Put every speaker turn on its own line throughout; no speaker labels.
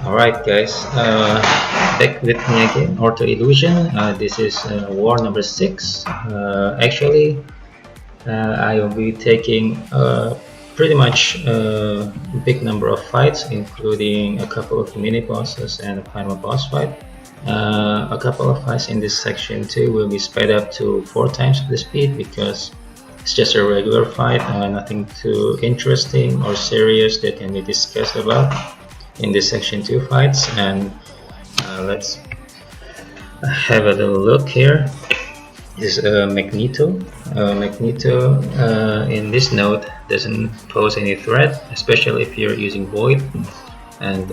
Alright guys, back with me again, Ortho Illusion. This is war number 6. I will be taking pretty much a big number of fights, including a couple of mini bosses and a final boss fight. A couple of fights in this section too will be sped up to 4 times the speed because it's just a regular fight, nothing too interesting or serious that can be discussed about in this section 2 fights. And let's have a little look here. This is Magneto. Magneto in this node doesn't pose any threat, especially if you're using Void. And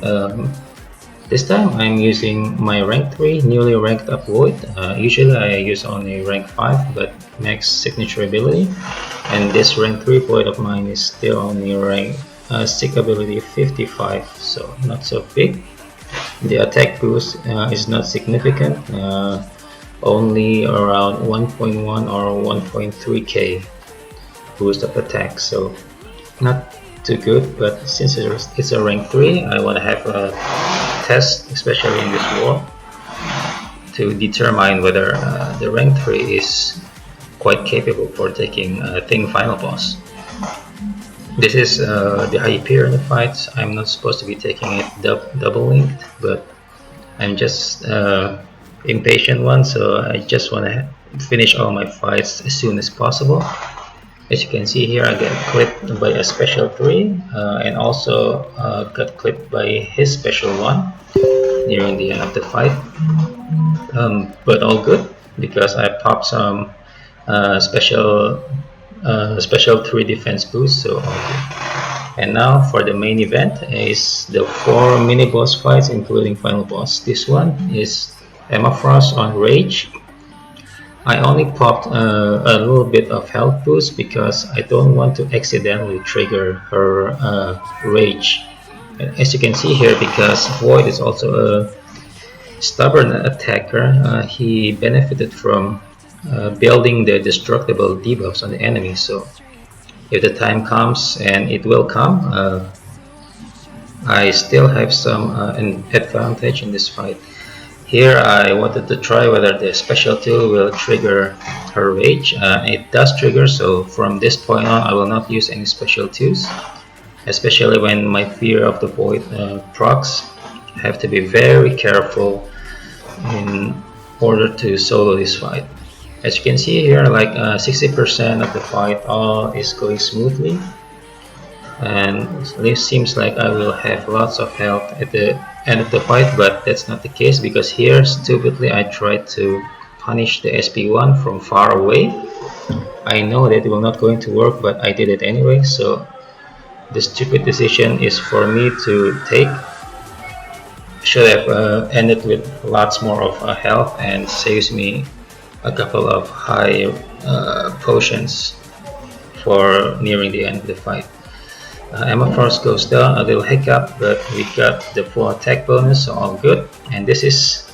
this time I'm using my rank 3 newly ranked up Void. Usually I use only rank 5 but max signature ability, and this rank 3 Void of mine is still only rank stick ability 55, so not so big. The attack boost is not significant, only around 1.1 or 1.3k boost of attack, so not too good. But since it's a rank 3, I want to have a test, especially in this war, to determine whether the rank 3 is quite capable for taking Thing Final Boss. This is the Hyperion fights. I'm not supposed to be taking it double linked, but I'm just impatient one, so I just want to finish all my fights as soon as possible. As you can see here, I got clipped by a special 3 and also got clipped by his special 1 nearing the end of the fight, but all good because I popped some special 3 defense boost, so all good. And now for the main event is the 4 mini boss fights including final boss. This one is Emma Frost on Rage. I only popped a little bit of health boost because I don't want to accidentally trigger her Rage. And as you can see here, because Void is also a stubborn attacker, he benefited from building the destructible debuffs on the enemy. So if the time comes, and it will come, I still have some an advantage in this fight. Here I wanted to try whether the special 2 will trigger her Rage. It does trigger, so from this point on I will not use any special 2s, especially when my Fear of the Void procs. I have to be very careful in order to solo this fight. As you can see here, like 60% of the fight all is going smoothly, and it seems like I will have lots of health at the end of the fight, but that's not the case because here stupidly I tried to punish the SP1 from far away. I know that it will not going to work, but I did it anyway, so the stupid decision is for me to take. Should have ended with lots more of health and saves me a couple of high potions for nearing the end of the fight. Emma Frost goes down, a little hiccup, but we got the full attack bonus, so all good. And this is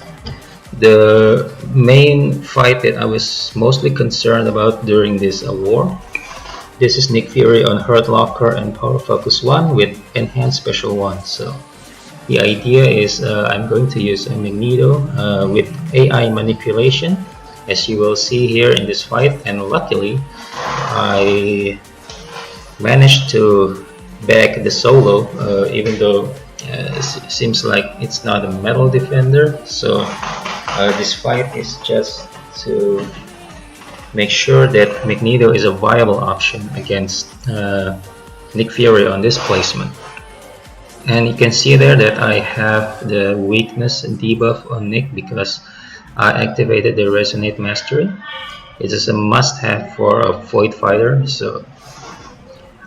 the main fight that I was mostly concerned about during this war. This is Nick Fury on Hurt Locker and Power Focus 1 with Enhanced Special 1. So the idea is I'm going to use a Magneto with AI manipulation, as you will see here in this fight, and luckily I managed to bag the solo, even though it seems like it's not a metal defender. So this fight is just to make sure that Magneto is a viable option against Nick Fury on this placement. And you can see there that I have the weakness debuff on Nick because I activated the Resonate Mastery. It is a must-have for a Void fighter, so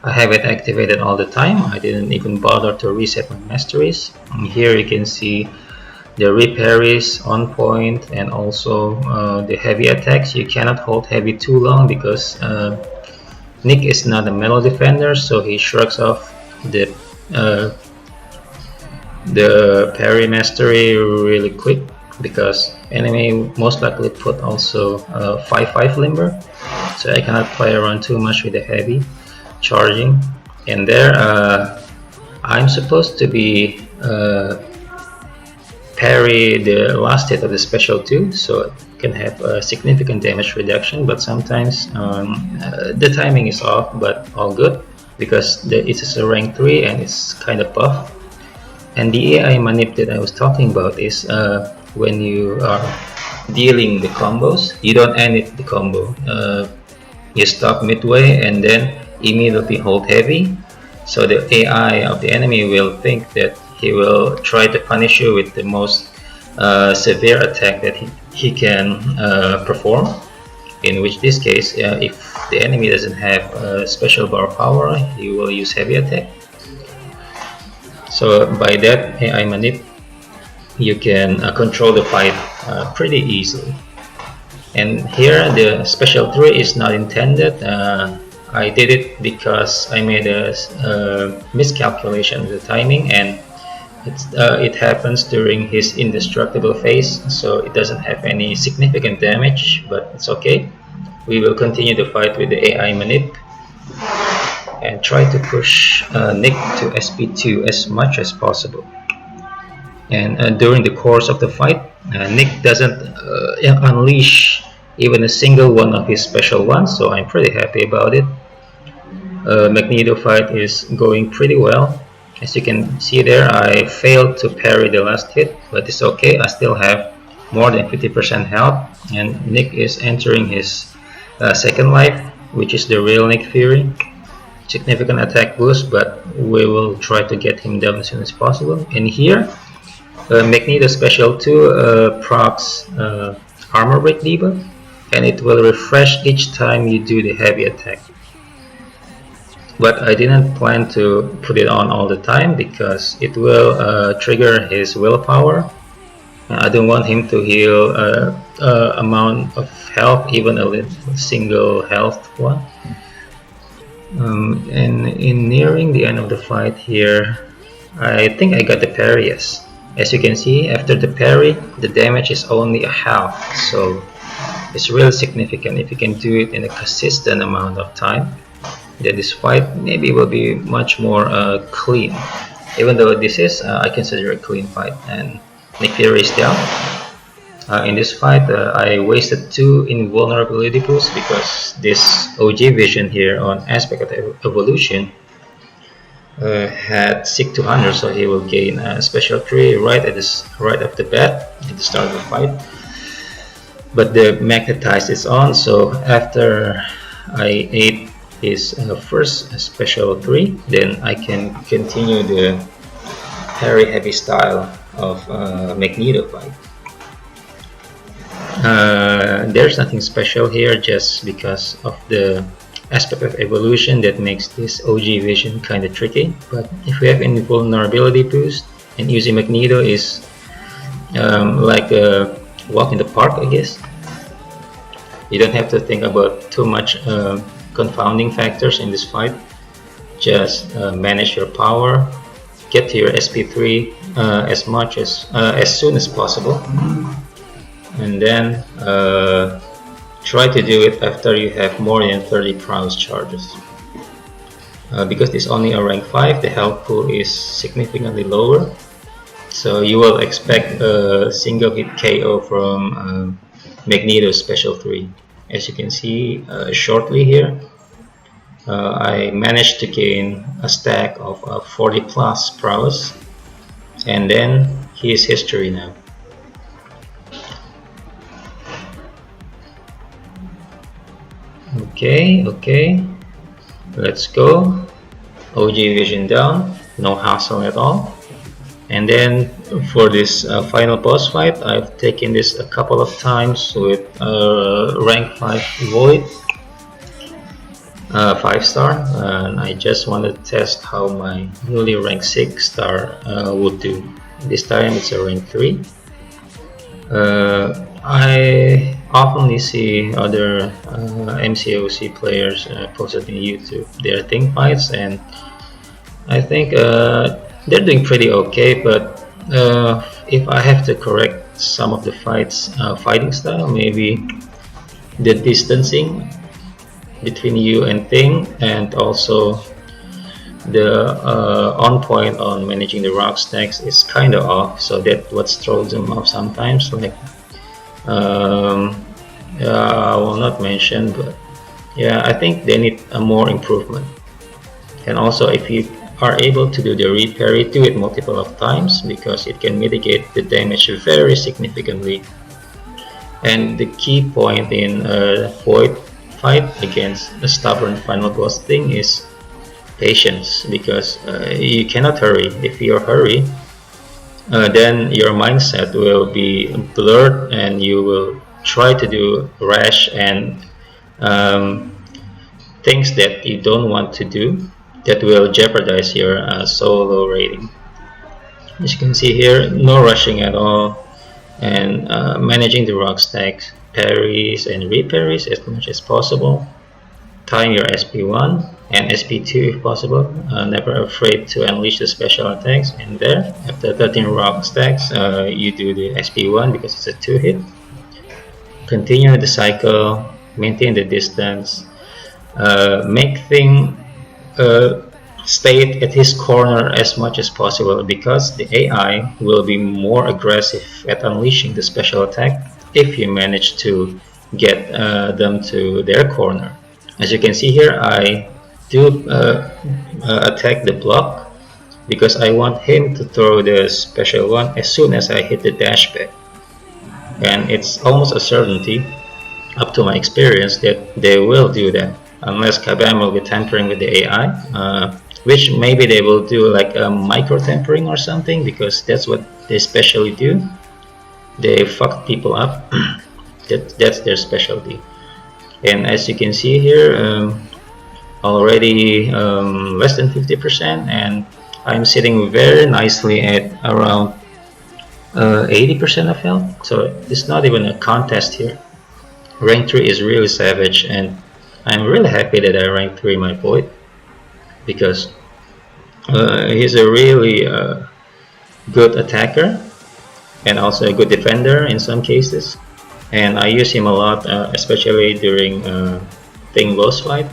I have it activated all the time. I didn't even bother to reset my masteries. And here you can see the reparries on point, and also the heavy attacks. You cannot hold heavy too long because Nick is not a metal defender, so he shrugs off the parry mastery really quick, because enemy most likely put also 5-5 limber, so I cannot play around too much with the heavy charging. And there I'm supposed to be parry the last hit of the special 2, so it can have a significant damage reduction, but sometimes the timing is off, but all good because it's a rank 3 and it's kind of buff. And the AI manip that I was talking about is when you are dealing the combos, you don't end it the combo. You stop midway and then immediately hold heavy, so the AI of the enemy will think that he will try to punish you with the most severe attack that he can perform, in which this case if the enemy doesn't have special bar power, he will use heavy attack. So by that AI manip, you can control the fight pretty easily. And here the special 3 is not intended. I did it because I made a miscalculation of the timing, and it happens during his indestructible phase, so it doesn't have any significant damage, but it's okay. We will continue the fight with the AI manip and try to push Nick to SP2 as much as possible. And during the course of the fight, Nick doesn't unleash even a single one of his special ones, so I'm pretty happy about it. Magneto fight is going pretty well. As you can see there, I failed to parry the last hit, but it's okay. I still have more than 50% health, and Nick is entering his second life, which is the real Nick Fury. Significant attack boost, but we will try to get him down as soon as possible. And here, Magneto Special 2 procs Armor Break debuff, and it will refresh each time you do the heavy attack. But I didn't plan to put it on all the time because it will trigger his willpower. I don't want him to heal amount of health, even a single health one. And in nearing the end of the fight here, I think I got the parry, yes. As you can see, after the parry, the damage is only a half, so it's really significant. If you can do it in a consistent amount of time, then this fight maybe will be much more clean. Even though this is, I consider a clean fight, and Nick Fury is down. In this fight, I wasted 2 invulnerability boosts because this OG vision here on Aspect of Evolution had Sig 200, so he will gain a special 3 right off the bat at the start of the fight. But the Magnetize is on, so after I ate his first special 3, then I can continue the parry heavy style of Magneto fight. There's nothing special here, just because of the Aspect of Evolution that makes this OG vision kind of tricky. But if we have invulnerability boost, and using Magneto is like a walk in the park, I guess. You don't have to think about too much confounding factors in this fight. Just manage your power, get to your SP3 as soon as possible, and then try to do it after you have more than 30 prowess charges. Because it's only a rank 5, the health pool is significantly lower, so you will expect a single hit KO from Magneto's special 3. As you can see shortly here, I managed to gain a stack of 40 plus prowess, and then he is history now. Okay, let's go. OG vision down, no hassle at all. And then for this final boss fight, I've taken this a couple of times with rank 5 Void 5-star, and I just want to test how my newly ranked 6-star would do. This time it's a rank 3. I often see other MCOC players posted in YouTube their team fights, and I think they're doing pretty okay, but if I have to correct some of the fighting style, maybe the distancing between you and Thing, and also the on point on managing the rock stacks is kind of off, so that what throws them off sometimes. Like I will not mention, but yeah, I think they need a more improvement. And also, if you are able to do the reparry, do it multiple of times, because it can mitigate the damage very significantly. And the key point in a Void fight against a stubborn final boss thing is patience, because you cannot hurry. If you hurry, then your mindset will be blurred and you will try to do rash and things that you don't want to do, that will jeopardize your solo rating. As you can see here, no rushing at all, and managing the rock stacks, parries and reparries as much as possible. Time your SP1 and SP2 if possible. Never afraid to unleash the special attacks. And there, after 13 rock stacks, you do the SP1 because it's a 2-hit. Continue the cycle, maintain the distance, make thing stay at his corner as much as possible, because the AI will be more aggressive at unleashing the special attack if you manage to get them to their corner. As you can see here, I do attack the block because I want him to throw the special one as soon as I hit the dash back, and it's almost a certainty, up to my experience, that they will do that, unless Kabam will be tampering with the AI, which maybe they will do like a micro tampering or something, because that's what they specially do. They fuck people up. That's their specialty. And as you can see here, already less than 50%, and I'm sitting very nicely at around 80% of health, so it's not even a contest here. Rank 3 is really savage, and I'm really happy that I ranked 3 my Void, because he's a really good attacker and also a good defender in some cases, and I use him a lot, especially during Thing boss fight.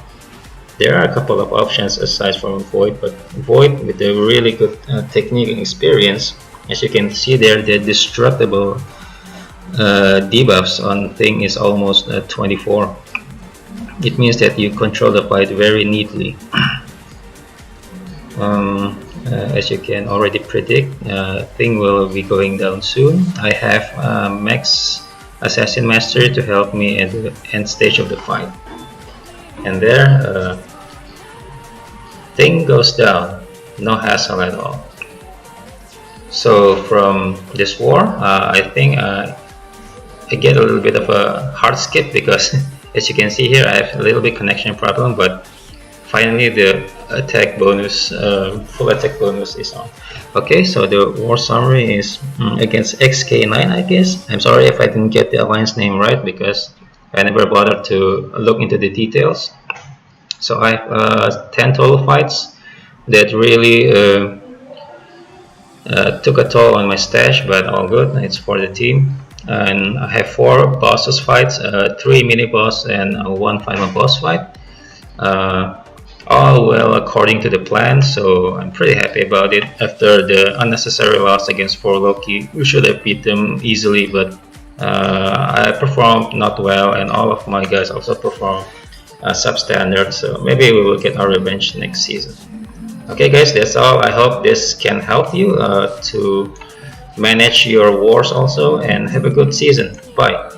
There are a couple of options aside from Void, but Void with a really good technique and experience. As you can see there, the destructible debuffs on Thing is almost 24. It means that you control the fight very neatly. As you can already predict, Thing will be going down soon. I have Max Assassin Mastery to help me at the end stage of the fight. And there, Thing goes down, no hassle at all. So from this war, I think I get a little bit of a hard skip, because as you can see here, I have a little bit connection problem, but finally the attack bonus, full attack bonus is on. Okay, so the war summary is against XK9, I guess. I'm sorry if I didn't get the alliance name right, because I never bothered to look into the details. So I have 10 total fights that really took a toll on my stash, but all good, it's for the team. And I have 4 bosses fights, 3 mini boss and 1 final boss fight. All well according to the plan, so I'm pretty happy about it. After the unnecessary loss against 4 Loki, we should have beat them easily, but I performed not well, and all of my guys also performed substandard, so maybe we will get our revenge next season. Okay guys, that's all. I hope this can help you to manage your wars also, and have a good season. Bye.